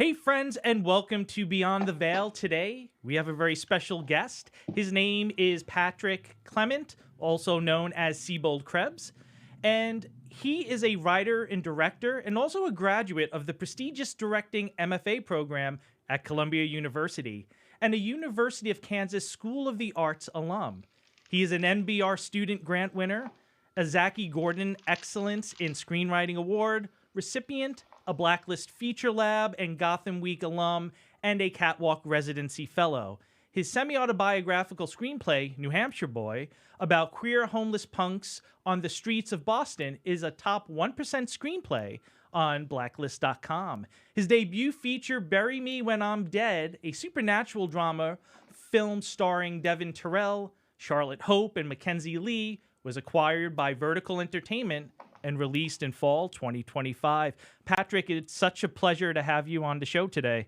Hey, friends, and welcome to Beyond the Veil. Today, we have a very special guest. His name is Patrick Clement, also known as Sebold Krebs, and he is a writer and director and also a graduate of the prestigious directing MFA program at Columbia University and a University of Kansas School of the Arts alum. He is an NBR Student Grant winner, a Zaki Gordon Excellence in Screenwriting Award recipient, a Blacklist Feature Lab and Gotham Week alum, and a Catwalk Residency Fellow. His semi-autobiographical screenplay, New Hampshire Boy, about queer homeless punks on the streets of Boston is a top 1% screenplay on Blacklist.com. His debut feature, Bury Me When I'm Dead, a supernatural drama film starring Devon Terrell, Charlotte Hope, and Makenzie Leigh, was acquired by Vertical Entertainment and released in fall 2025. Patrick, it's such a pleasure to have you on the show today.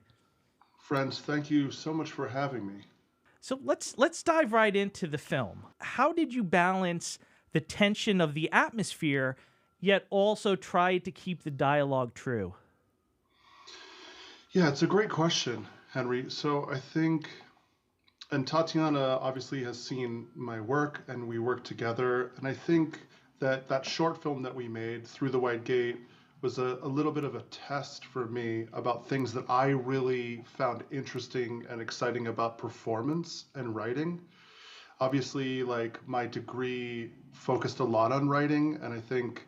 Friends, thank you so much for having me. So let's dive right into the film. How did you balance the tension of the atmosphere, yet also try to keep the dialogue true? Yeah, it's a great question, Henry. So I think, and Tatiana obviously has seen my work and we work together, and I think that short film that we made, Through the White Gate, was a little bit of a test for me about things that I really found interesting and exciting about performance and writing. Obviously, like, my degree focused a lot on writing, and I think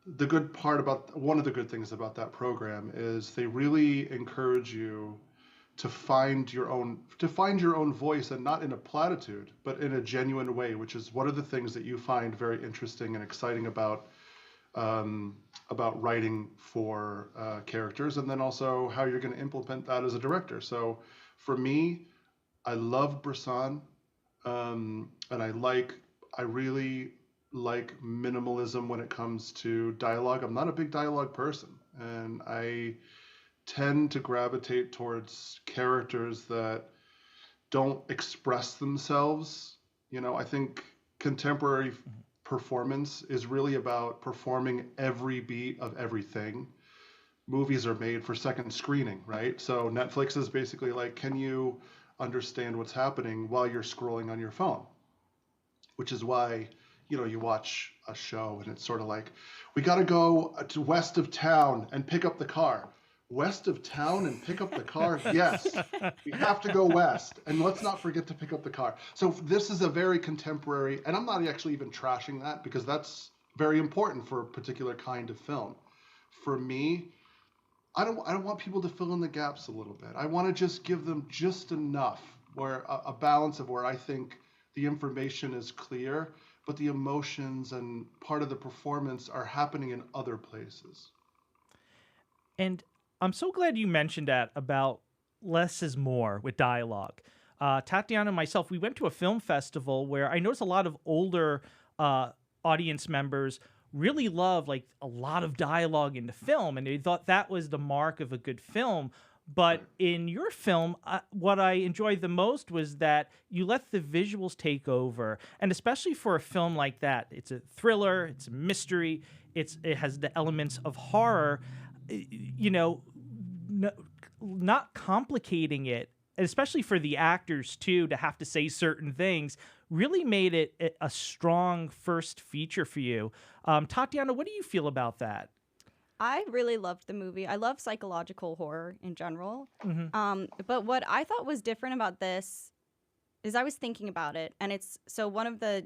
one of the good things about that program is they really encourage you to find your own voice, and not in a platitude, but in a genuine way, which is what are the things that you find very interesting and exciting about writing for characters, and then also how you're going to implement that as a director. So for me, I love Bresson, and I really like minimalism when it comes to dialogue. I'm not a big dialogue person, and I tend to gravitate towards characters that don't express themselves. I think contemporary performance is really about performing every beat of everything. Movies are made for second screening, right? So Netflix is basically like, can you understand what's happening while you're scrolling on your phone? Which is why, you watch a show and it's sort of like, we got to go to west of town and pick up the car. West of town and pick up the car? Yes, we have to go west. And let's not forget to pick up the car. So this is a very contemporary, and I'm not actually even trashing that because that's very important for a particular kind of film. For me, I don't want people to fill in the gaps a little bit. I want to just give them just enough, where a balance of where I think the information is clear, but the emotions and part of the performance are happening in other places. And I'm so glad you mentioned that about less is more with dialogue. Tatiana and myself, we went to a film festival where I noticed a lot of older audience members really love like a lot of dialogue in the film, and they thought that was the mark of a good film. But in your film, what I enjoyed the most was that you let the visuals take over, and especially for a film like that, it's a thriller, it's a mystery, it has the elements of horror. Not complicating it, especially for the actors too, to have to say certain things, really made it a strong first feature for you. Tatiana, what do you feel about that? I really loved the movie. I love psychological horror in general. Mm-hmm. But what I thought was different about this is I was thinking about it, and so one of the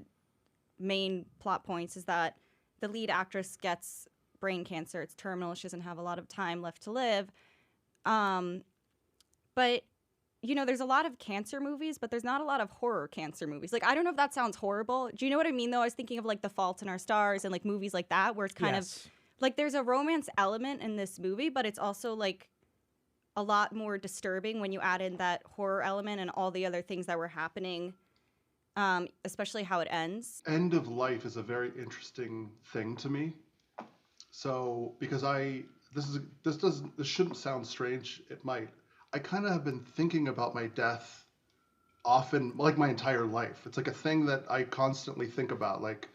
main plot points is that the lead actress gets brain cancer. It's terminal. She doesn't have a lot of time left to live. But, there's a lot of cancer movies, but there's not a lot of horror cancer movies. Like, I don't know if that sounds horrible. Do you know what I mean, though? I was thinking of, like, The Fault in Our Stars and, like, movies like that, where it's kind of, like, there's a romance element in this movie, but it's also, like, a lot more disturbing when you add in that horror element and all the other things that were happening, especially how it ends. End of life is a very interesting thing to me. So, because this shouldn't sound strange, it might. I kind of have been thinking about my death often, like my entire life. It's like a thing that I constantly think about, like,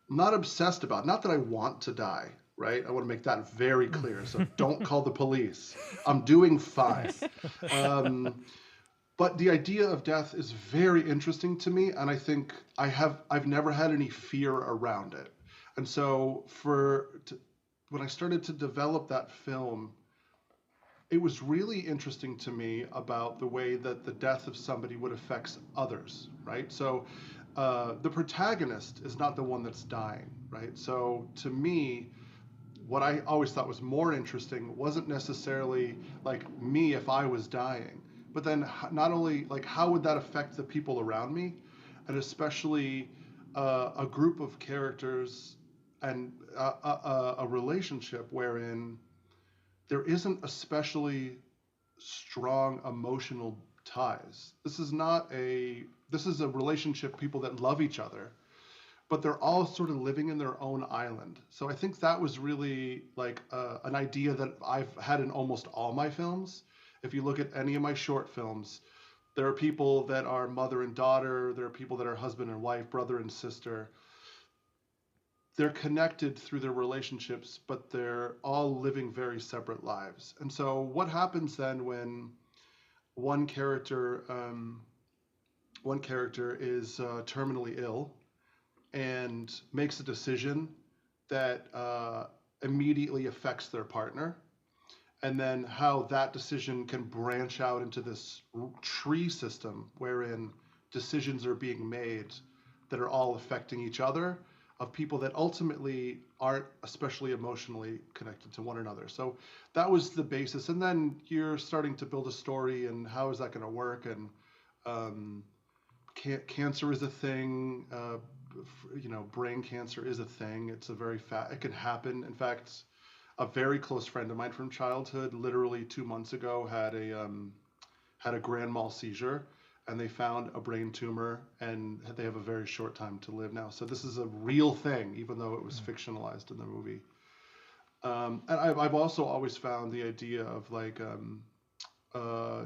not obsessed about. Not that I want to die, right? I want to make that very clear. So don't call the police. I'm doing fine. But the idea of death is very interesting to me, and I think I've never had any fear around it. And so when I started to develop that film, it was really interesting to me about the way that the death of somebody would affect others, right? So the protagonist is not the one that's dying, right? So to me, what I always thought was more interesting wasn't necessarily like me if I was dying, but then not only like how would that affect the people around me, and especially a group of characters and a relationship wherein there isn't especially strong emotional ties. This is a relationship, people that love each other, but they're all sort of living in their own island. So I think that was really like an idea that I've had in almost all my films. If you look at any of my short films, there are people that are mother and daughter, there are people that are husband and wife, brother and sister. They're connected through their relationships, but they're all living very separate lives. And so what happens then when one character is terminally ill and makes a decision that immediately affects their partner, and then how that decision can branch out into this tree system wherein decisions are being made that are all affecting each other, of people that ultimately aren't especially emotionally connected to one another. So that was the basis. And then you're starting to build a story, and how is that going to work? And cancer is a thing. Brain cancer is a thing. It's it can happen. In fact, a very close friend of mine from childhood, literally 2 months ago, had a grand mal seizure, and they found a brain tumor, and they have a very short time to live now. So this is a real thing, even though it was fictionalized in the movie. And I've also always found the idea of like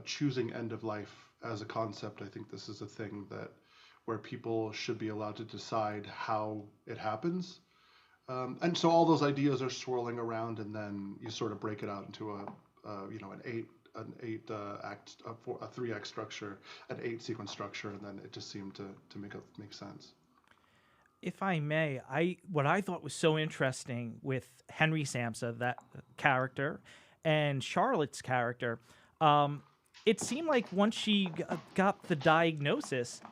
choosing end of life as a concept. I think this is a thing where people should be allowed to decide how it happens. And so all those ideas are swirling around, and then you sort of break it out into an 3-act structure, an 8-sequence structure, and then it just seemed to make sense. If I may, what I thought was so interesting with Henry Samsa, that character, and Charlotte's character, it seemed like once she got the diagnosis,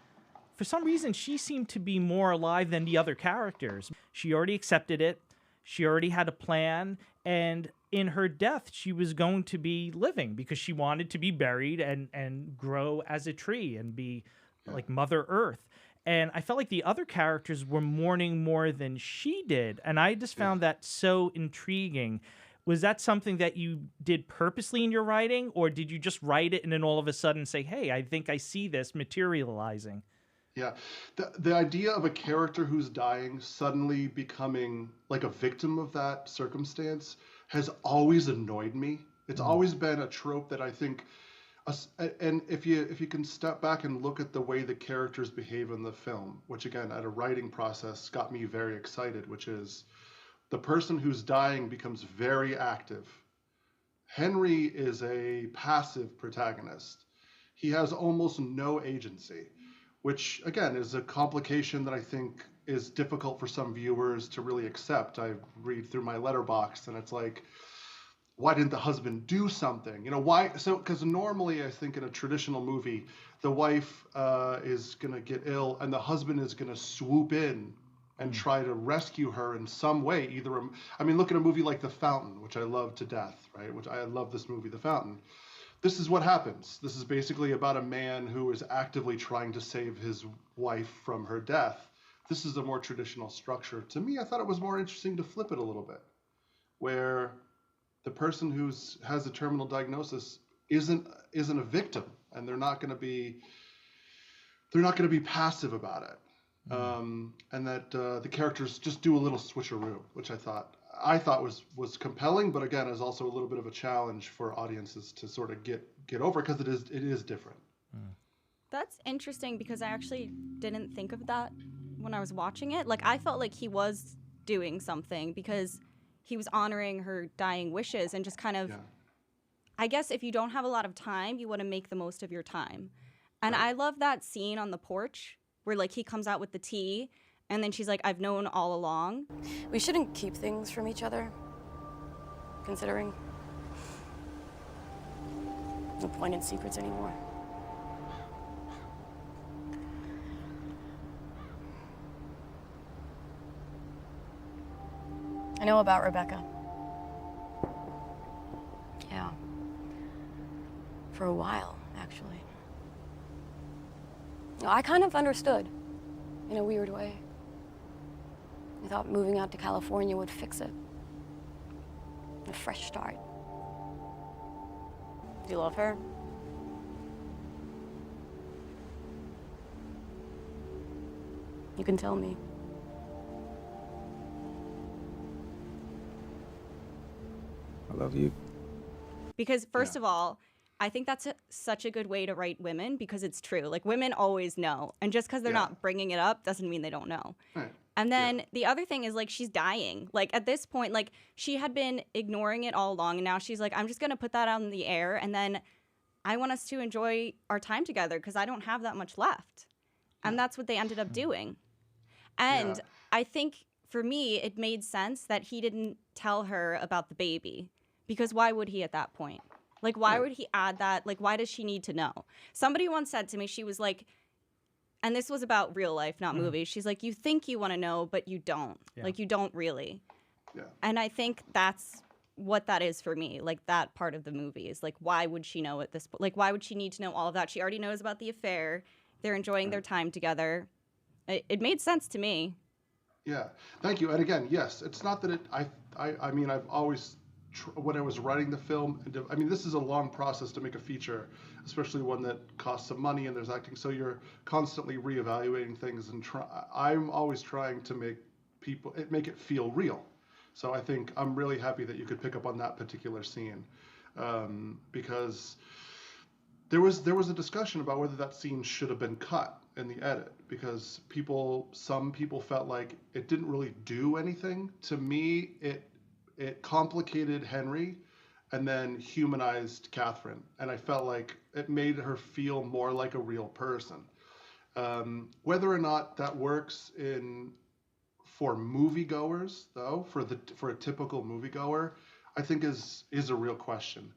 for some reason, she seemed to be more alive than the other characters. She already accepted it. She already had a plan. And in her death, she was going to be living because she wanted to be buried and grow as a tree and be like Mother Earth. And I felt like the other characters were mourning more than she did. And I just found that so intriguing. Was that something that you did purposely in your writing, or did you just write it and then all of a sudden say, hey, I think I see this materializing? Yeah, the idea of a character who's dying suddenly becoming like a victim of that circumstance has always annoyed me. It's always been a trope that I think, and if you can step back and look at the way the characters behave in the film, which again, at a writing process got me very excited, which is the person who's dying becomes very active. Henry is a passive protagonist. He has almost no agency, which again is a complication that I think is difficult for some viewers to really accept. I read through my letterbox and it's like, why didn't the husband do something? Why? So, because normally I think in a traditional movie, the wife is going to get ill and the husband is going to swoop in and try to rescue her in some way. Look at a movie like The Fountain, which I love to death, right? Which I love this movie, The Fountain. This is what happens. This is basically about a man who is actively trying to save his wife from her death. This is a more traditional structure. To me, I thought it was more interesting to flip it a little bit, where the person who has a terminal diagnosis isn't a victim, and they're not going to be passive about it, and that the characters just do a little switcheroo, which I thought was compelling, but again is also a little bit of a challenge for audiences to sort of get over, because it is different. That's interesting, because I actually didn't think of that when I was watching it. Like, I felt like he was doing something, because he was honoring her dying wishes and just kind of, I guess if you don't have a lot of time, you want to make the most of your time. And I love that scene on the porch where like he comes out with the tea and then she's like, I've known all along. We shouldn't keep things from each other, considering no point in secrets anymore. I know about Rebecca. Yeah. For a while, actually. I kind of understood, in a weird way. I thought moving out to California would fix it. A fresh start. Do you love her? You can tell me. I love you. Because first of all, I think that's such a good way to write women because it's true. Like women always know. And just because they're not bringing it up doesn't mean they don't know. Right. And then the other thing is like she's dying. Like at this point, like she had been ignoring it all along. And now she's like, I'm just going to put that out in the air. And then I want us to enjoy our time together because I don't have that much left. And that's what they ended up doing. And I think for me, it made sense that he didn't tell her about the baby. Because why would he at that point? Like, why would he add that? Like, why does she need to know? Somebody once said to me, she was like, and this was about real life, not movies. She's like, you think you want to know, but you don't. Yeah. Like, you don't really. Yeah. And I think that's what that is for me. Like, that part of the movie is like, why would she know at this point? Like, why would she need to know all of that? She already knows about the affair. They're enjoying their time together. It made sense to me. Yeah. Thank you. And again, yes, it's not that I mean, I've always, when I was writing the film, I mean, this is a long process to make a feature, especially one that costs some money and there's acting. So you're constantly reevaluating things, and I'm always trying to make it feel real. So I think I'm really happy that you could pick up on that particular scene, because there was a discussion about whether that scene should have been cut in the edit, because some people felt like it didn't really do anything. To me, it complicated Henry and then humanized Catherine. And I felt like it made her feel more like a real person. Whether or not that works for moviegoers, though, for a typical moviegoer, I think is a real question.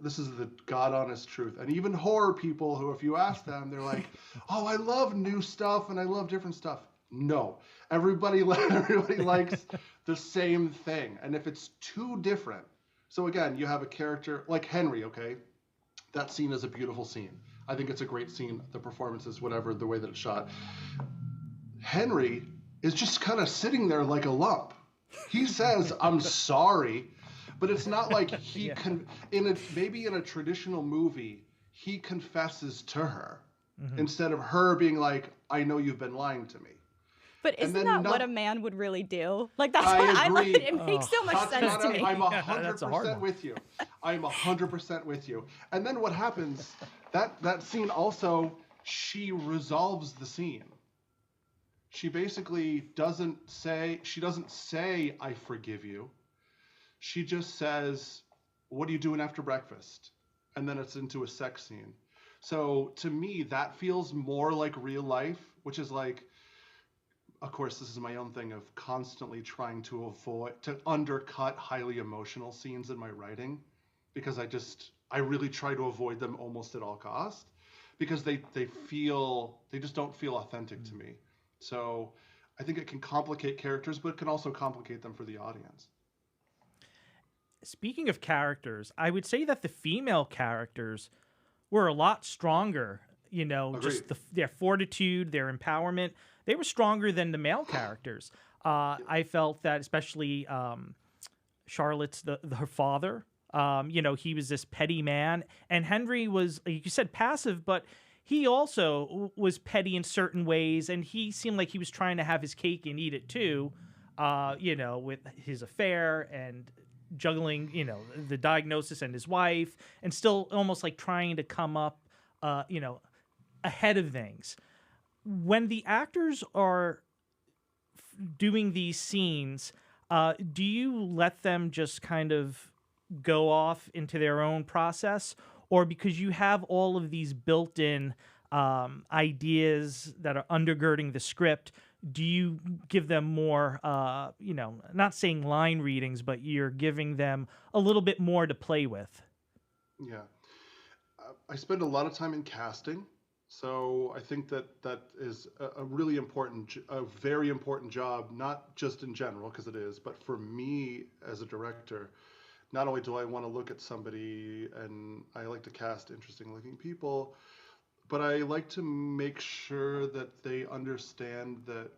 This is the God honest truth. And even horror people who, if you ask them, they're like, oh, I love new stuff and I love different stuff. No, everybody likes the same thing. And if it's too different, so again, you have a character like Henry, okay? That scene is a beautiful scene. I think it's a great scene. The performances, whatever, the way that it's shot. Henry is just kind of sitting there like a lump. He says, I'm sorry, but it's not like he maybe in a traditional movie, he confesses to her instead of her being like, I know you've been lying to me. But isn't that what a man would really do? Like, that's what I like. It makes so much sense to me. I'm 100% with you. I'm 100% with you. And then what happens, that scene also, she resolves the scene. She basically doesn't say, I forgive you. She just says, what are you doing after breakfast? And then it's into a sex scene. So to me, that feels more like real life, which is like, of course, this is my own thing of constantly trying to undercut highly emotional scenes in my writing, because I really try to avoid them almost at all cost, because they just don't feel authentic to me. So I think it can complicate characters, but it can also complicate them for the audience. Speaking of characters, I would say that the female characters were a lot stronger, Agreed. Just their fortitude, their empowerment. They were stronger than the male characters. I felt that especially Charlotte's her father, he was this petty man. And Henry was, like you said, passive, but he also was petty in certain ways. And he seemed like he was trying to have his cake and eat it too, with his affair and juggling, the diagnosis and his wife, and still almost like trying to come up, ahead of things. When the actors are doing these scenes, Do you let them just kind of go off into their own process, or because you have all of these built-in ideas that are undergirding the script, do you give them more, not saying line readings, but you're giving them a little bit more to play with? Yeah. I spend a lot of time in casting. So I think that is a really important, a very important job, not just in general, because it is, but for me as a director, not only do I want to look at somebody and I like to cast interesting looking people, but I like to make sure that they understand that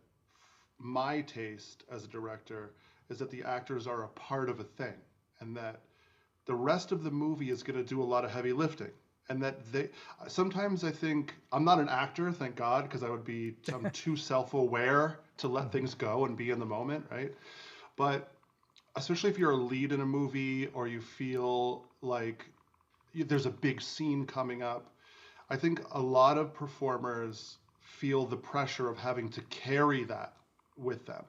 my taste as a director is that the actors are a part of a thing and that the rest of the movie is going to do a lot of heavy lifting. And that sometimes I think, I'm not an actor, thank God, because I'm too self-aware to let things go and be in the moment, right? But especially if you're a lead in a movie or you feel like there's a big scene coming up, I think a lot of performers feel the pressure of having to carry that with them,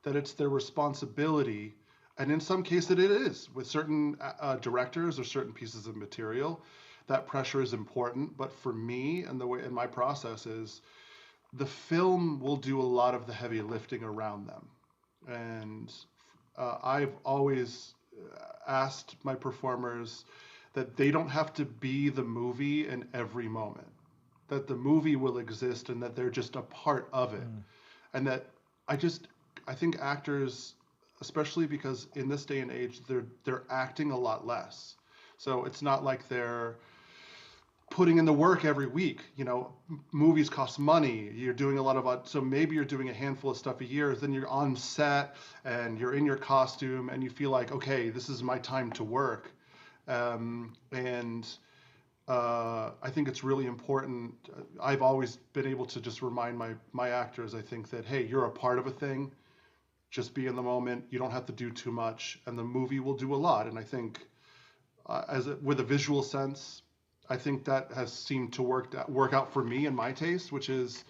that it's their responsibility. And in some cases it is with certain directors or certain pieces of material. That pressure is important, but for me and the way in my process is the film will do a lot of the heavy lifting around them. And I've always asked my performers that they don't have to be the movie in every moment, that the movie will exist and that they're just a part of it. And that I think actors, especially because in this day and age, they're acting a lot less. So it's not like they're putting in the work every week. Movies cost money. You're doing a lot of, so maybe you're doing a handful of stuff a year, then you're on set and you're in your costume and you feel like, okay, this is my time to work. I think it's really important. I've always been able to just remind my actors, I think that, hey, you're a part of a thing. Just be in the moment. You don't have to do too much, and the movie will do a lot. And I think with a visual sense, I think that has seemed to work out for me and my taste, which is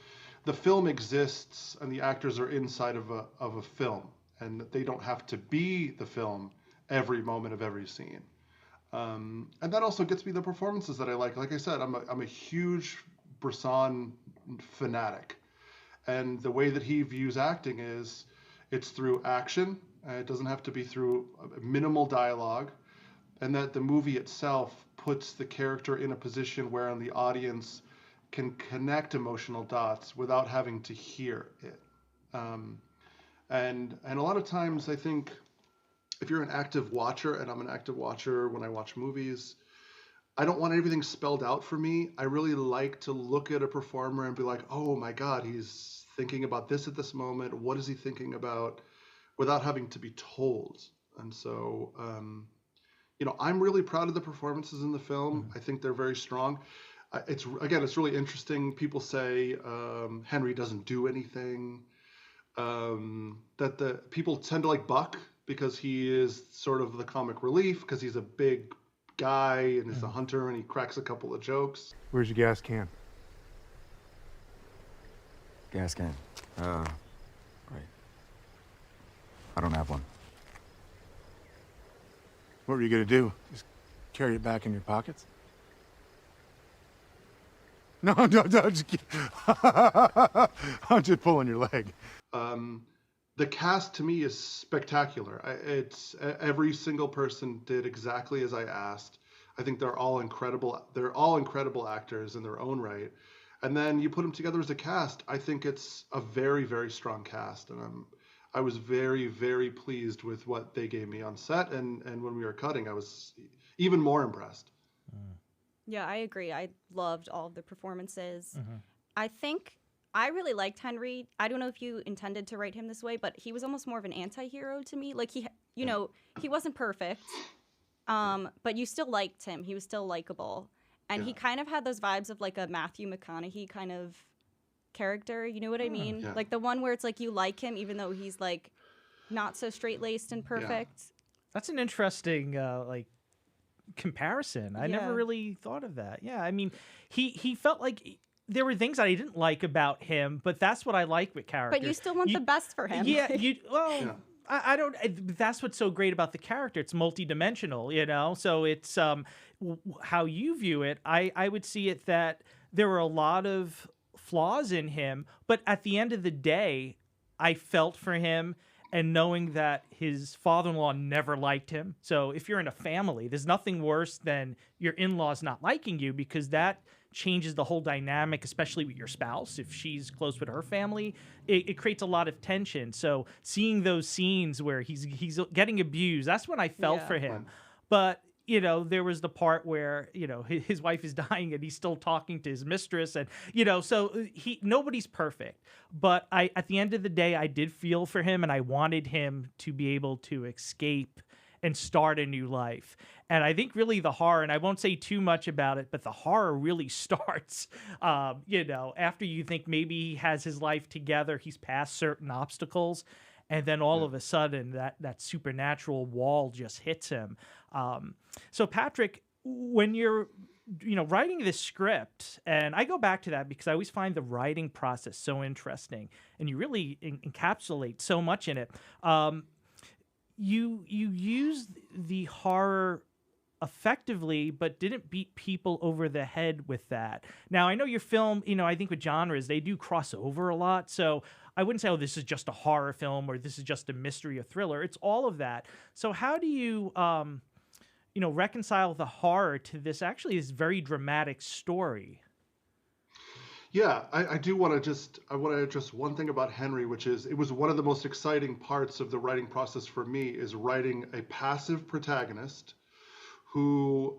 the film exists and the actors are inside of a film, and they don't have to be the film every moment of every scene. And that also gets me the performances that I like. Like I said, I'm a huge Bresson fanatic, and the way that he views acting is it's through action. It doesn't have to be through minimal dialogue, and that the movie itself puts the character in a position where the audience can connect emotional dots without having to hear it. And a lot of times I think if you're an active watcher, and I'm an active watcher when I watch movies, I don't want everything spelled out for me. I really like to look at a performer and be like, oh my God, he's thinking about this at this moment. What is he thinking about? Without having to be told. And so, I'm really proud of the performances in the film. I think they're very strong. It's really interesting. People say Henry doesn't do anything. That the people tend to like Buck because he is sort of the comic relief because he's a big guy and is a hunter and he cracks a couple of jokes. Where's your gas can? Gas can. Right. I don't have one. What were you gonna do? Just carry it back in your pockets? No, just I'm just pulling your leg. The cast to me is spectacular. It's every single person did exactly as I asked. I think they're all incredible. They're all incredible actors in their own right. And then you put them together as a cast. I think it's a very, very strong cast, and I was very, very pleased with what they gave me on set, and when we were cutting, I was even more impressed. Yeah, I agree. I loved all of the performances. I think I really liked Henry. I don't know if you intended to write him this way, but he was almost more of an anti-hero to me. Like he wasn't perfect, but you still liked him. He was still likable, and he kind of had those vibes of like a Matthew McConaughey kind of character. You know what I mean? Yeah. Like the one where it's like you like him even though he's like not so straight-laced and perfect. That's an interesting comparison. I never really thought of that. Yeah, I mean, he felt like there were things that I didn't like about him, but that's what I like with characters. But you still want the best for him. Yeah, I don't. That's what's so great about the character. It's multidimensional, you know. So it's how you view it. I would see it that there were a lot of flaws in him, but at the end of the day, I felt for him. And knowing that his father-in-law never liked him. So if you're in a family, there's nothing worse than your in-laws not liking you, because that changes the whole dynamic, especially with your spouse. If she's close with her family, it creates a lot of tension. So seeing those scenes where he's getting abused, that's when I felt for him. But you know, there was the part where, you know, his wife is dying and he's still talking to his mistress, and, you know, so nobody's perfect. But at the end of the day, I did feel for him, and I wanted him to be able to escape and start a new life. And I think really the horror, and I won't say too much about it, but the horror really starts, you know, after you think maybe he has his life together, he's past certain obstacles. And then all of a sudden, that supernatural wall just hits him. So Patrick, when you're, you know, writing this script, and I go back to that because I always find the writing process so interesting, and you really encapsulate so much in it. You use the horror effectively, but didn't beat people over the head with that. Now, I know your film, you know, I think with genres, they do cross over a lot. So I wouldn't say, oh, this is just a horror film or this is just a mystery or thriller. It's all of that. So how do you, you know, reconcile the horror to this actually is very dramatic story? Yeah, I do want to I want to address one thing about Henry, which is it was one of the most exciting parts of the writing process for me, is writing a passive protagonist who,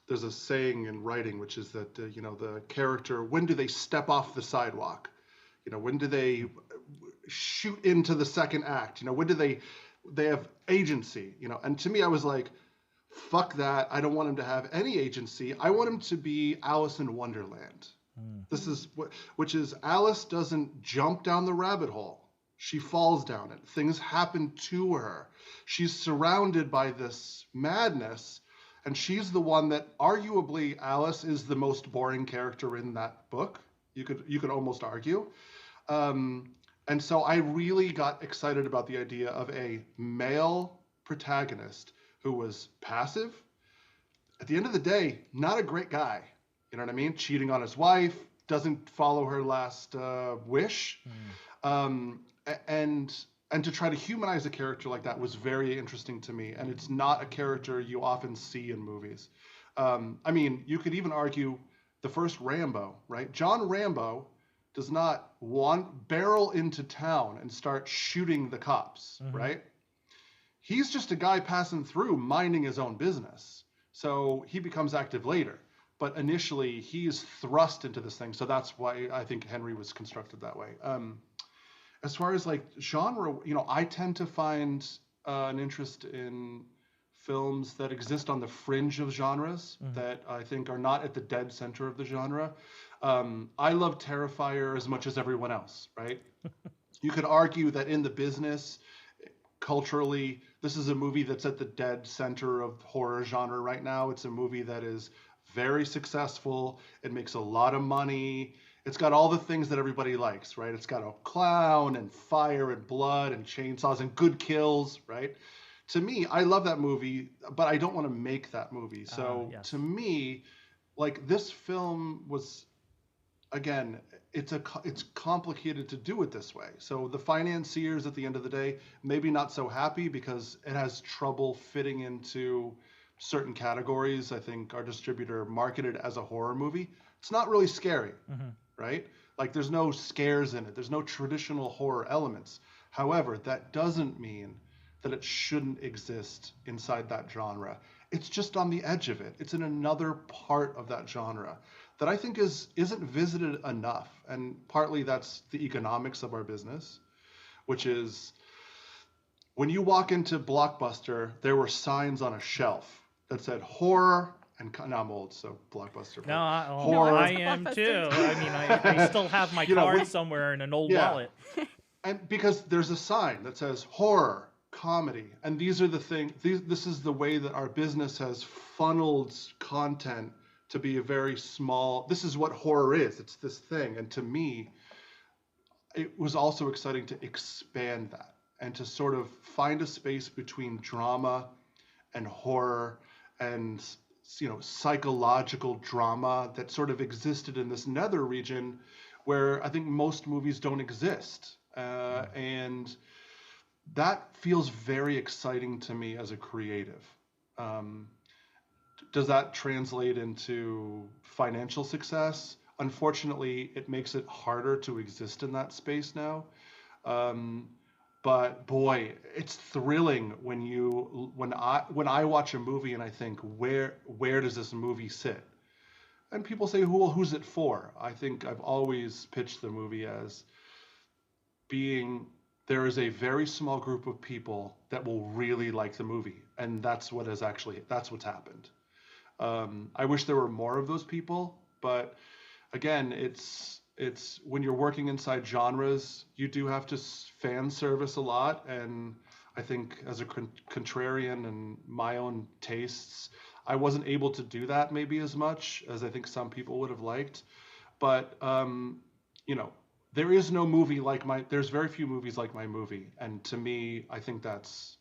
there's a saying in writing, which is that, you know, the character, when do they step off the sidewalk? You know, when do they shoot into the second act? You know, when do they have agency? You know, and to me, I was like, fuck that. I don't want him to have any agency. I want him to be Alice in Wonderland. This is which is Alice doesn't jump down the rabbit hole. She falls down it. Things happen to her. She's surrounded by this madness, and she's the one that arguably Alice is the most boring character in that book. You could almost argue. And so I really got excited about the idea of a male protagonist who was passive. At the end of the day, not a great guy. You know what I mean? Cheating on his wife, doesn't follow her last wish. And to try to humanize a character like that was very interesting to me. And it's not a character you often see in movies. I mean, you could even argue the first Rambo, right? John Rambo does not barrel into town and start shooting the cops, right? He's just a guy passing through, minding his own business. So he becomes active later. But initially, he is thrust into this thing. So that's why I think Henry was constructed that way. As far as like genre, you know, I tend to find an interest in films that exist on the fringe of genres that I think are not at the dead center of the genre. I love Terrifier as much as everyone else, right? You could argue that in the business, culturally, this is a movie that's at the dead center of horror genre right now. It's a movie that is very successful. It makes a lot of money. It's got all the things that everybody likes, right? It's got a clown and fire and blood and chainsaws and good kills, right? To me, I love that movie, but I don't want to make that movie. So to me, like, this film was, again, it's complicated to do it this way. So the financiers at the end of the day, maybe not so happy because it has trouble fitting into certain categories. I think our distributor marketed it as a horror movie. It's not really scary, right? Like, there's no scares in it. There's no traditional horror elements. However, that doesn't mean that it shouldn't exist inside that genre. It's just on the edge of it. It's in another part of that genre that I think isn't visited enough. And partly that's the economics of our business, which is when you walk into Blockbuster, there were signs on a shelf that said horror, and now I'm old, so Blockbuster. No, horror. I am too. I mean, I still have my card somewhere in an old wallet. And because there's a sign that says horror, comedy, and these are the things. This is the way that our business has funneled content to be a very small. This is what horror is. It's this thing, and to me, it was also exciting to expand that and to sort of find a space between drama and horror and, you know, psychological drama that sort of existed in this nether region where I think most movies don't exist. And that feels very exciting to me as a creative. Does that translate into financial success? Unfortunately, it makes it harder to exist in that space now. But boy, it's thrilling when I watch a movie and I think, where does this movie sit? And people say, well, who's it for? I think I've always pitched the movie as being, there is a very small group of people that will really like the movie, and that's what's happened. I wish there were more of those people, but again, it's when you're working inside genres, you do have to fan service a lot, and I think as a contrarian and my own tastes, I wasn't able to do that maybe as much as I think some people would have liked. But you know, there is no movie like there's very few movies like my movie, and to me, I think that's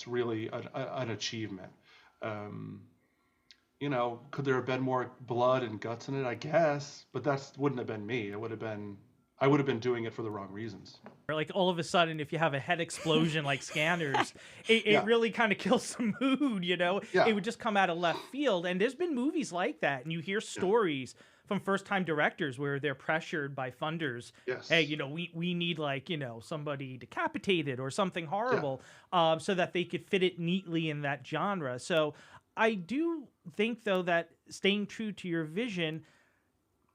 really an achievement. You know, could there have been more blood and guts in it? I guess, but that wouldn't have been me. I would have been doing it for the wrong reasons. Like all of a sudden, if you have a head explosion like Scanners, it really kind of kills the mood, you know? Yeah. It would just come out of left field. And there's been movies like that, and you hear stories from first-time directors where they're pressured by funders. Yes. Hey, you know, we need, like, you know, somebody decapitated or something horrible, so that they could fit it neatly in that genre. So I do think, though, that staying true to your vision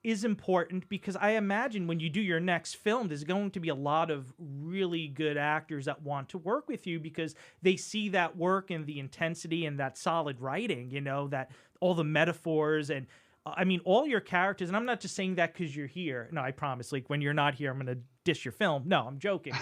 is important, because I imagine when you do your next film, there's going to be a lot of really good actors that want to work with you because they see that work and the intensity and that solid writing, you know, that all the metaphors and I mean, all your characters, and I'm not just saying that because you're here. No, I promise. Like, when you're not here, I'm going to dish your film. No, I'm joking.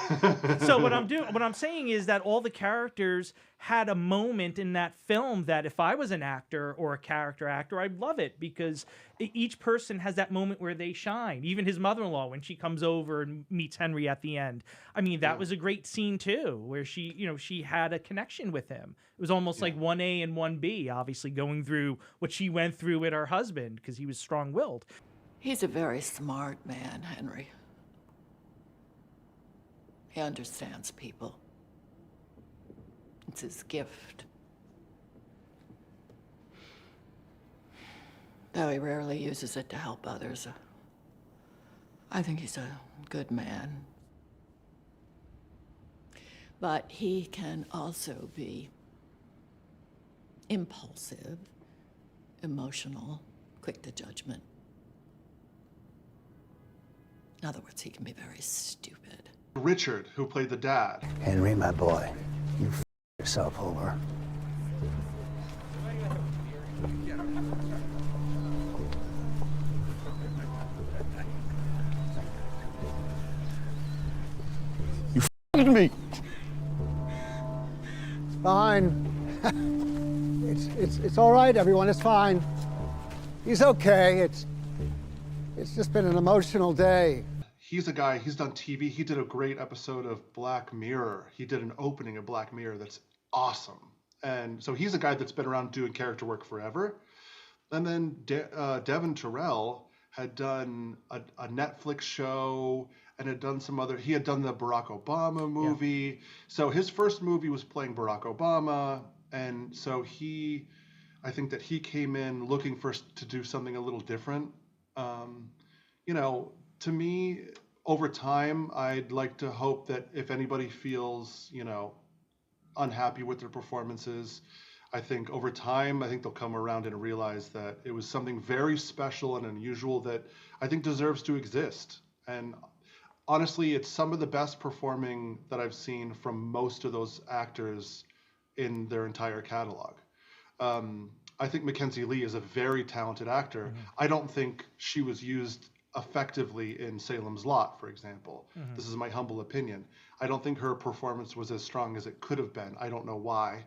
So what I'm saying is that all the characters had a moment in that film that if I was an actor or a character actor, I'd love it, because each person has that moment where they shine. Even his mother-in-law, when she comes over and meets Henry at the end. I mean, that was a great scene too, where she, you know, she had a connection with him. It was almost like 1A and 1B, obviously going through what she went through with her husband because he was strong-willed. He's a very smart man, Henry. He understands people. It's his gift. Though he rarely uses it to help others. I think he's a good man. But he can also be impulsive, emotional, quick to judgment. In other words, he can be very stupid. Richard, who played the dad. Henry, my boy, you f yourself over. You f***ed me. It's fine. it's all right, everyone. It's fine. He's okay. It's just been an emotional day. He's a guy, he's done TV. He did a great episode of Black Mirror. He did an opening of Black Mirror that's awesome. And so he's a guy that's been around doing character work forever. And then Devon Terrell had done a Netflix show and had done he had done the Barack Obama movie. Yeah. So his first movie was playing Barack Obama. And so I think that he came in looking to do something a little different. You know, to me, over time, I'd like to hope that if anybody feels, you know, unhappy with their performances, I think over time, I think they'll come around and realize that it was something very special and unusual that I think deserves to exist. And honestly, it's some of the best performing that I've seen from most of those actors in their entire catalog. I think Makenzie Leigh is a very talented actor. Mm-hmm. I don't think she was used effectively in Salem's Lot, for example. Mm-hmm. This is my humble opinion. I don't think her performance was as strong as it could have been. I don't know why.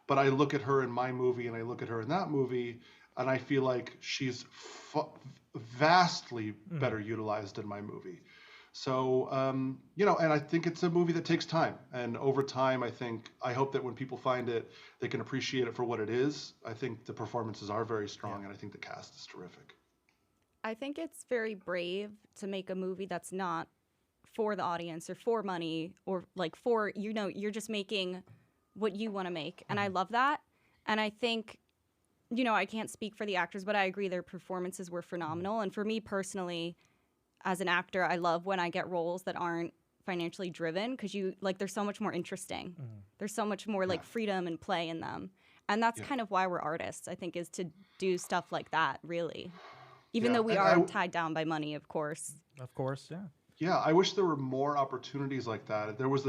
But I look at her in my movie and I look at her in that movie and I feel like she's vastly better utilized in my movie. So, and I think it's a movie that takes time. And over time, I hope that when people find it, they can appreciate it for what it is. I think the performances are very strong, and I think the cast is terrific. I think it's very brave to make a movie that's not for the audience or for money or like for, you're just making what you want to make. And I love that. And I think, I can't speak for the actors, but I agree their performances were phenomenal. And for me personally, as an actor, I love when I get roles that aren't financially driven because they're so much more interesting. There's so much more like freedom and play in them. And that's kind of why we're artists, I think, is to do stuff like that, really. Even though we are tied down by money, of course. Of course, yeah. Yeah, I wish there were more opportunities like that. There was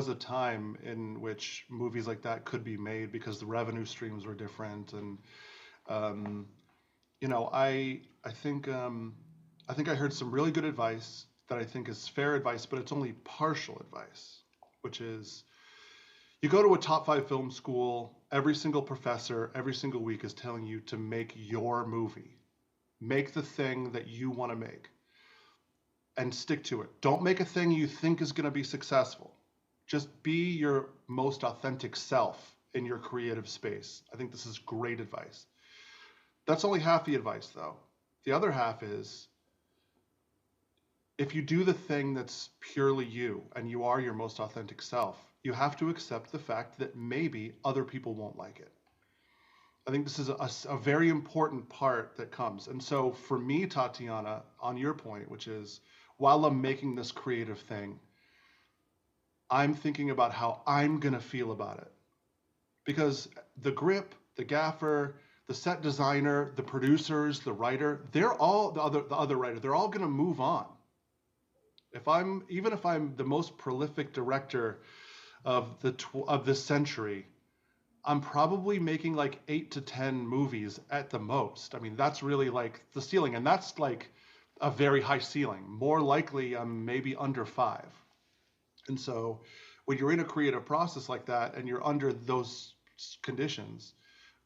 a time in which movies like that could be made because the revenue streams were different, and I think I heard some really good advice that I think is fair advice, but it's only partial advice, which is you go to a top 5 film school, every single professor every single week is telling you to make your movie. Make the thing that you want to make and stick to it. Don't make a thing you think is going to be successful. Just be your most authentic self in your creative space. I think this is great advice. That's only half the advice, though. The other half is if you do the thing that's purely you and you are your most authentic self, you have to accept the fact that maybe other people won't like it. I think this is a very important part that comes. And so for me, Tatiana, on your point, which is while I'm making this creative thing, I'm thinking about how I'm going to feel about it. Because the grip, the gaffer, the set designer, the producers, the writer, they're all the other writer, they're all going to move on. Even if I'm the most prolific director of this century, I'm probably making like 8 to 10 movies at the most. I mean, that's really like the ceiling, and that's like a very high ceiling. More likely, I'm maybe under 5. And so when you're in a creative process like that and you're under those conditions,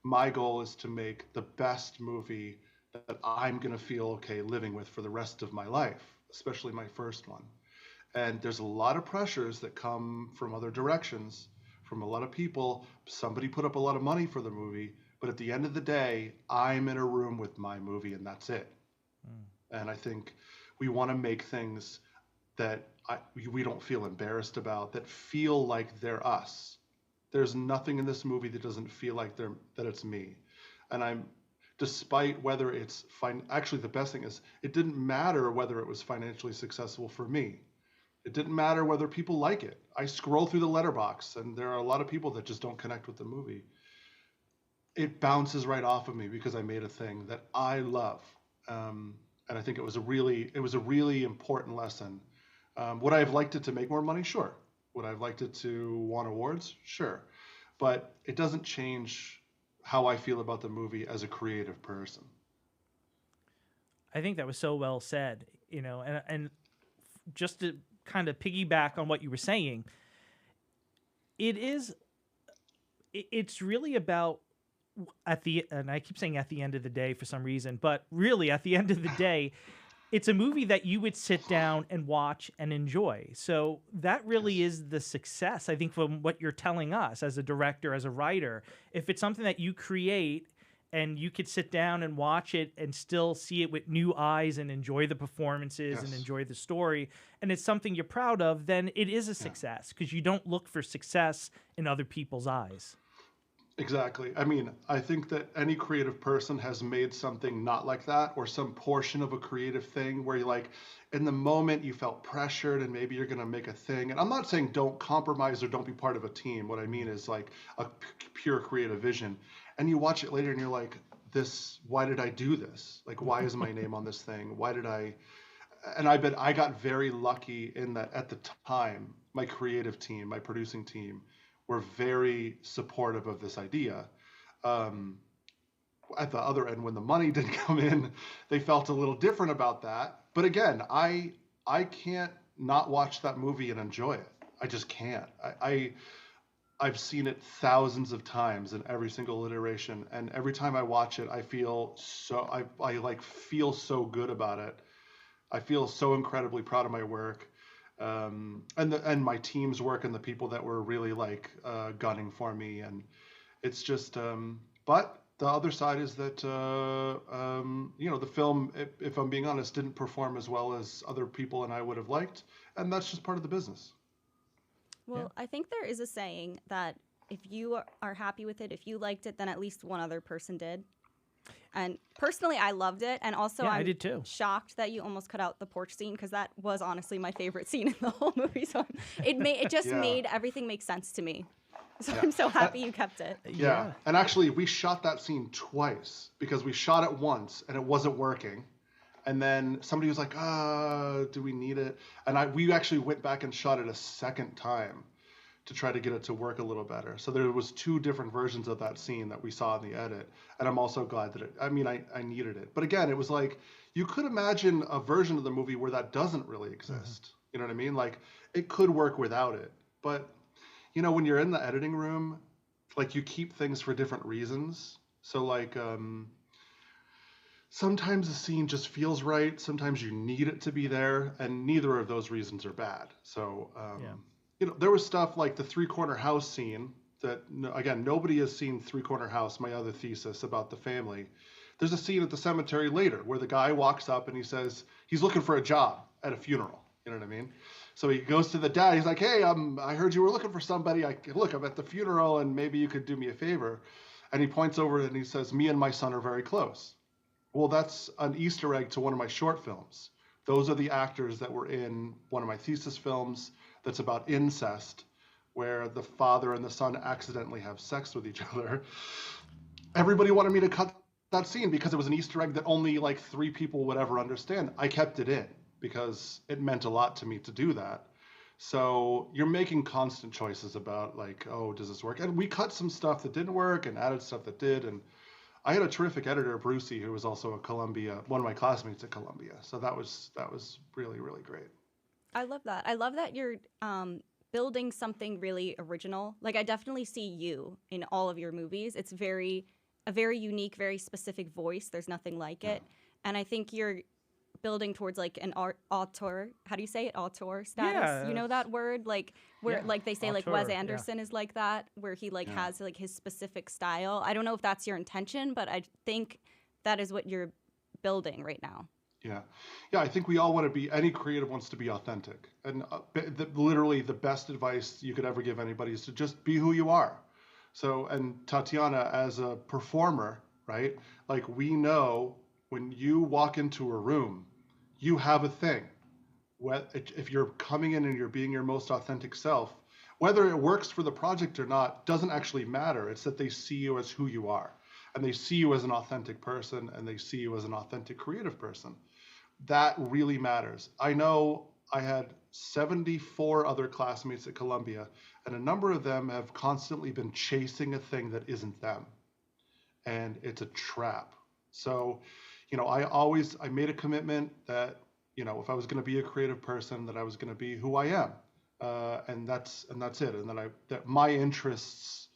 my goal is to make the best movie that I'm going to feel okay living with for the rest of my life, especially my first one. And there's a lot of pressures that come from other directions, from a lot of people. Somebody put up a lot of money for the movie, but at the end of the day, I'm in a room with my movie and that's it. And I think we want to make things that we don't feel embarrassed about, that feel like they're us. There's nothing in this movie that doesn't feel like that it's me. And despite whether it's actually the best thing is it didn't matter whether it was financially successful for me. It didn't matter whether people like it. I scroll through the letterbox and there are a lot of people that just don't connect with the movie. It bounces right off of me because I made a thing that I love. And I think it was a really important lesson. Would I have liked it to make more money? Sure. Would I have liked it to won awards? Sure. But it doesn't change how I feel about the movie as a creative person. I think that was so well said, and just to kind of piggyback on what you were saying, it's really about and I keep saying at the end of the day for some reason, but really at the end of the day, it's a movie that you would sit down and watch and enjoy. So that really is the success, I think, from what you're telling us as a director, as a writer. If it's something that you create and you could sit down and watch it and still see it with new eyes and enjoy the performances and enjoy the story, and it's something you're proud of, then it is a success because you don't look for success in other people's eyes. Exactly. I mean, I think that any creative person has made something not like that, or some portion of a creative thing where you like, in the moment you felt pressured and maybe you're going to make a thing. And I'm not saying don't compromise or don't be part of a team. What I mean is like a pure creative vision. And you watch it later and you're like, why did I do this? Like, why is my name on this thing? And I bet I got very lucky in that at the time, my creative team, my producing team, were very supportive of this idea. At the other end, when the money didn't come in, they felt a little different about that. But again, I can't not watch that movie and enjoy it. I just can't. I've seen it thousands of times in every single iteration, and every time I watch it, I feel so I feel so good about it. I feel so incredibly proud of my work, and my team's work and the people that were really like gunning for me. And it's just, but the other side is that the film, if I'm being honest, didn't perform as well as other people and I would have liked, and that's just part of the business. Well, I think there is a saying that if you are happy with it, if you liked it, then at least one other person did. And personally, I loved it. And also, I did too. Shocked that you almost cut out the porch scene, because that was honestly my favorite scene in the whole movie. So it just made everything make sense to me. So I'm so happy you kept it. Yeah. And actually, we shot that scene twice because we shot it once and it wasn't working. And then somebody was like, do we need it? And we actually went back and shot it a second time to try to get it to work a little better. So there was 2 different versions of that scene that we saw in the edit. And I'm also glad that I needed it. But again, it was like, you could imagine a version of the movie where that doesn't really exist. Mm-hmm. You know what I mean? Like, it could work without it. But, when you're in the editing room, like, you keep things for different reasons. So like, sometimes the scene just feels right. Sometimes you need it to be there, and neither of those reasons are bad. So, there was stuff like the 3-corner house scene that, again, nobody has seen 3-corner house, my other thesis about the family. There's a scene at the cemetery later where the guy walks up and he says he's looking for a job at a funeral. You know what I mean? So he goes to the dad. He's like, hey, I heard you were looking for somebody. Look, I'm at the funeral and maybe you could do me a favor. And he points over and he says, me and my son are very close. Well, that's an Easter egg to one of my short films. Those are the actors that were in one of my thesis films that's about incest, where the father and the son accidentally have sex with each other. Everybody wanted me to cut that scene because it was an Easter egg that only like 3 people would ever understand. I kept it in because it meant a lot to me to do that. So you're making constant choices about like, oh, does this work? And we cut some stuff that didn't work and added stuff that did. And I had a terrific editor, Brucey, who was also one of my classmates at Columbia. So that was really, really great. I love that. I love that you're building something really original. Like, I definitely see you in all of your movies. It's a very unique, very specific voice. There's nothing like it. And I think you're building towards like an auteur. How do you say it? Auteur status. Yeah, you know that word? Like where like they say auteur, like Wes Anderson is like that, where he like has like his specific style. I don't know if that's your intention, but I think that is what you're building right now. Yeah. I think we all want to be, any creative wants to be authentic. And literally the best advice you could ever give anybody is to just be who you are. So, and Tatiana, as a performer, right? Like, we know when you walk into a room, you have a thing. If you're coming in and you're being your most authentic self, whether it works for the project or not, doesn't actually matter. It's that they see you as who you are. And they see you as an authentic person, and they see you as an authentic creative person. That really matters. I know I had 74 other classmates at Columbia, and a number of them have constantly been chasing a thing that isn't them. And it's a trap. So, I made a commitment that, if I was going to be a creative person, that I was going to be who I am. And that's it. And that my interests,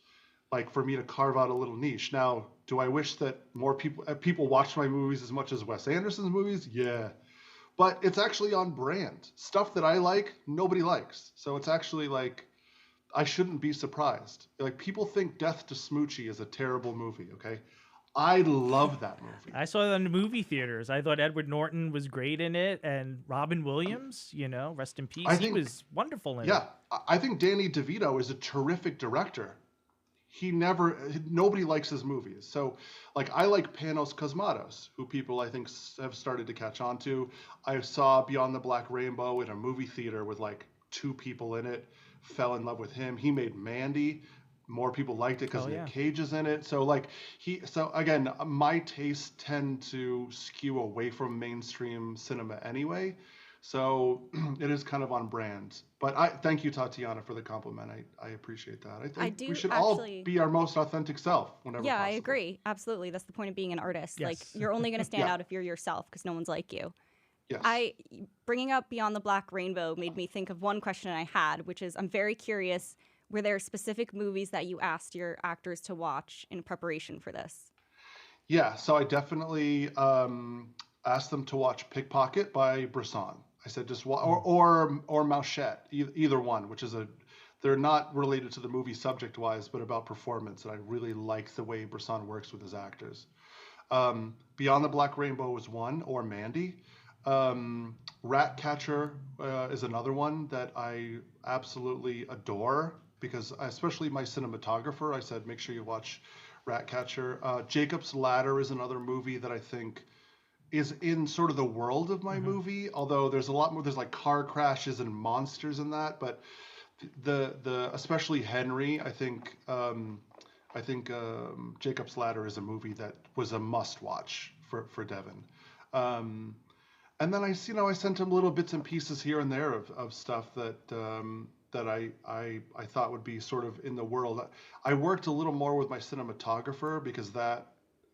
like, for me to carve out a little niche. Now, do I wish that more people watch my movies as much as Wes Anderson's movies? Yeah. But it's actually on brand. Stuff that I like, nobody likes. So it's actually like, I shouldn't be surprised. Like, people think Death to Smoochie is a terrible movie, okay? I love that movie. I saw it in the movie theaters. I thought Edward Norton was great in it, and Robin Williams, rest in peace. He was wonderful in it. Yeah, I think Danny DeVito is a terrific director. Nobody likes his movies. So, like, I like Panos Cosmatos, who people, I think, have started to catch on to. I saw Beyond the Black Rainbow in a movie theater with, like, 2 people in it, fell in love with him. He made Mandy. More people liked it because Nick Cage is in it. So, like, again, my tastes tend to skew away from mainstream cinema anyway. So it is kind of on brand. But I thank you, Tatiana, for the compliment. I appreciate that. I think we should all be our most authentic self whenever possible. I agree. Absolutely. That's the point of being an artist. Yes. Like, you're only going to stand out if you're yourself, because no one's like you. Yes. Bringing up Beyond the Black Rainbow made me think of one question I had, which is, I'm very curious, were there specific movies that you asked your actors to watch in preparation for this? Yeah, so I definitely, asked them to watch Pickpocket by Bresson. I said just or Mouchette, either one, which is they're not related to the movie subject wise, but about performance, and I really like the way Bresson works with his actors. Beyond the Black Rainbow was one, or Mandy. Ratcatcher is another one that I absolutely adore, because especially my cinematographer, I said, make sure you watch Ratcatcher. Jacob's Ladder is another movie that I think is in sort of the world of my movie, although there's a lot more, there's like car crashes and monsters in that, but the especially Henry, I think Jacob's Ladder is a movie that was a must watch for Devon. And then I sent him little bits and pieces here and there of stuff that I thought would be sort of in the world. I worked a little more with my cinematographer because that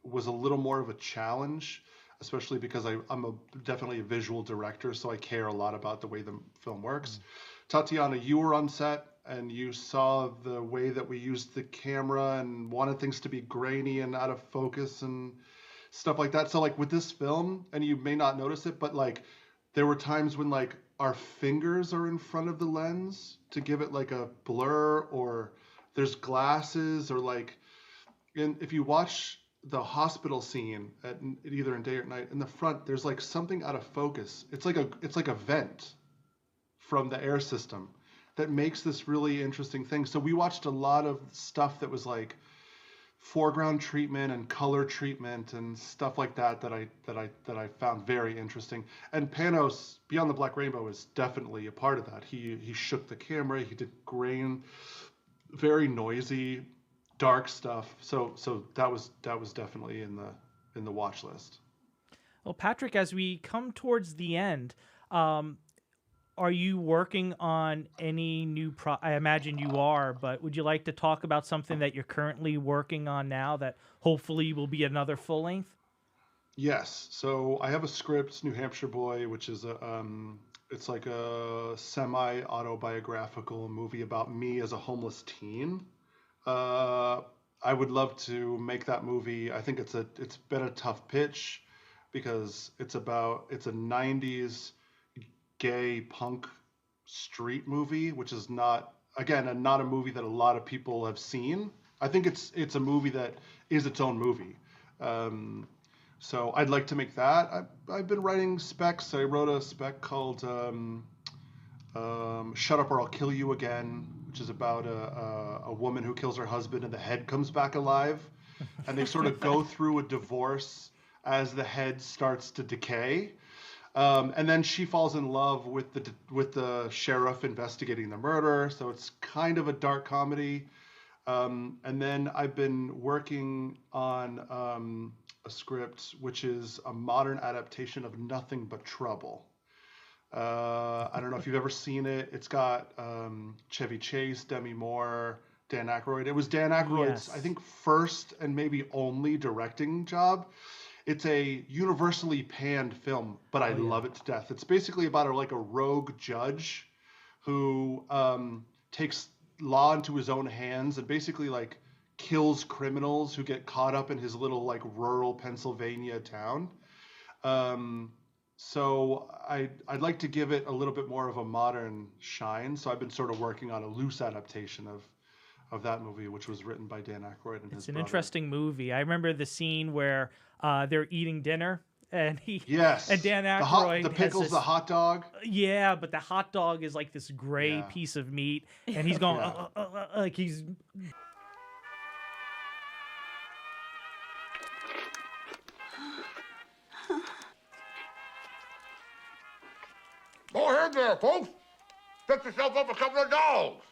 was a little more of a challenge, especially because I'm definitely a visual director, so I care a lot about the way the film works. Tatiana, you were on set and you saw the way that we used the camera and wanted things to be grainy and out of focus and stuff like that. So like with this film, and you may not notice it, but like there were times when like our fingers are in front of the lens to give it like a blur, or there's glasses, or like if you watch the hospital scene at either in day or night, in the front there's like something out of focus. It's like a vent from the air system that makes this really interesting thing. So we watched a lot of stuff that was like foreground treatment and color treatment and stuff like that I found very interesting. And Panos, Beyond the Black Rainbow, is definitely a part of that. He shook the camera, he did grain, very noisy, dark stuff. So that was definitely in the watch list. Well, Patrick, as we come towards the end, are you working on any new I imagine you are, but would you like to talk about something that you're currently working on now that hopefully will be another full length? Yes. So I have a script, New Hampshire Boy, which is it's like a semi-autobiographical movie about me as a homeless teen. I would love to make that movie. I think it's been a tough pitch because it's a 90s gay punk street movie, which is not a movie that a lot of people have seen. I think it's a movie that is its own movie. So I'd like to make that. I've been writing specs. I wrote a spec called Shut Up or I'll Kill You Again, which is about a woman who kills her husband and the head comes back alive. And they sort of go through a divorce as the head starts to decay. And then she falls in love with the sheriff investigating the murder. So it's kind of a dark comedy. And then I've been working on a script which is a modern adaptation of Nothing But Trouble. I don't know if you've ever seen it. It's got Chevy Chase, Demi Moore, Dan Aykroyd. It was Dan Aykroyd's, yes, I think, first and maybe only directing job. It's a universally panned film, but I love it to death. It's basically about a rogue judge who takes law into his own hands and basically like kills criminals who get caught up in his little like rural Pennsylvania town. So I'd like to give it a little bit more of a modern shine. So I've been sort of working on a loose adaptation of that movie, which was written by Dan Aykroyd and his brother. It's an interesting movie. I remember the scene where they're eating dinner and and Dan Aykroyd the pickles, the hot dog. Yeah, but the hot dog is like this gray piece of meat, and he's going like he's. Go ahead there, folks. Fix yourself up a couple of dogs.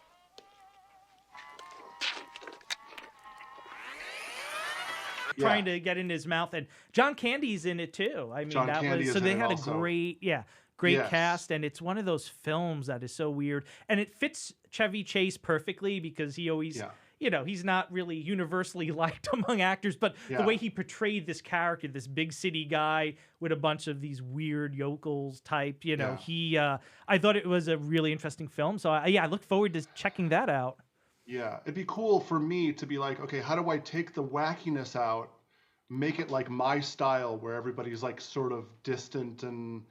Trying to get in his mouth, and John Candy's in it too. I mean, so they had a great cast, and it's one of those films that is so weird, and it fits Chevy Chase perfectly because he always, he's not really universally liked among actors, but the way he portrayed this character, this big city guy with a bunch of these weird yokels type, I thought it was a really interesting film. So I look forward to checking that out. Yeah, it'd be cool for me to be like, okay, how do I take the wackiness out make it like my style, where everybody's like sort of distant and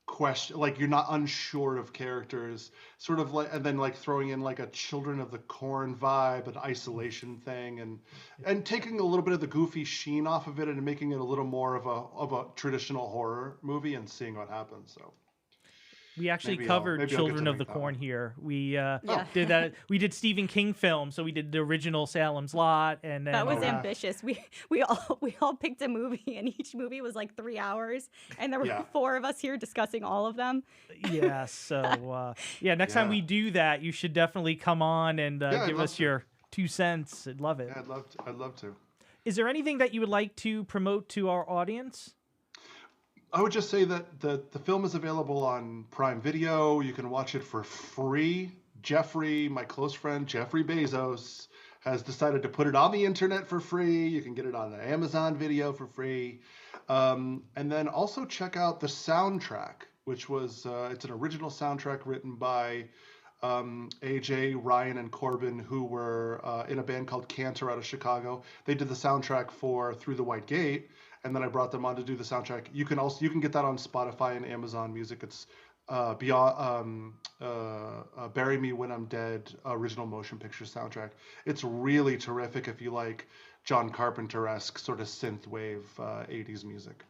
question, like you're not unsure of characters, sort of like, and then like throwing in like a Children of the Corn vibe, an isolation thing, and taking a little bit of the goofy sheen off of it and making it a little more of a traditional horror movie and seeing what happens. So we actually maybe covered maybe I'll get Children to of the make that Corn one. here. We did that. We did Stephen King films, so we did the original Salem's Lot, and then That was ambitious. We all picked a movie, and each movie was like 3 hours, and there were 4 of us here discussing all of them. Yeah. So next time we do that, you should definitely come on and give us your 2 cents. I'd love it. Yeah, I'd love to. Is there anything that you would like to promote to our audience? I would just say that the film is available on Prime Video. You can watch it for free. Jeffrey, my close friend, Jeffrey Bezos, has decided to put it on the internet for free. You can get it on Amazon Video for free. And then also check out the soundtrack, which was, it's an original soundtrack written by AJ, Ryan, and Corbin, who were in a band called Cantor out of Chicago. They did the soundtrack for Through the White Gate, and then I brought them on to do the soundtrack. You can get that on Spotify and Amazon Music. It's Beyond Bury Me When I'm Dead original motion picture soundtrack. It's really terrific if you like John Carpenter-esque sort of synthwave 80s music.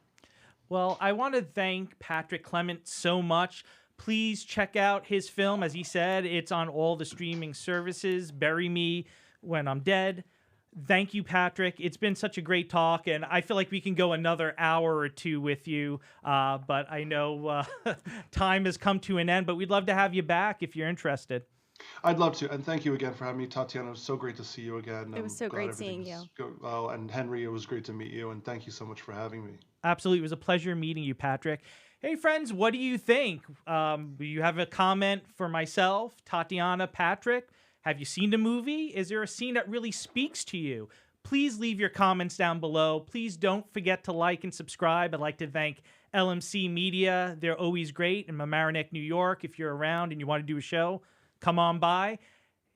Well, I want to thank Patrick Clement so much. Please check out his film. As he said, it's on all the streaming services. Bury Me When I'm Dead. Thank you, Patrick. It's been such a great talk, and I feel like we can go another hour or two with you, but I know time has come to an end, but we'd love to have you back if you're interested. I'd love to, and thank you again for having me, Tatiana. It was so great to see you again. It was so great seeing you. Well, and Henry, it was great to meet you, and thank you so much for having me. Absolutely. It was a pleasure meeting you, Patrick. Hey, friends, what do you think? Do you have a comment for myself, Tatiana, Patrick? Have you seen the movie? Is there a scene that really speaks to you? Please leave your comments down below. Please don't forget to like and subscribe. I'd like to thank LMC Media. They're always great in Mamaroneck, New York. If you're around and you want to do a show, come on by.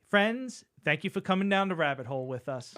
Friends, thank you for coming down the rabbit hole with us.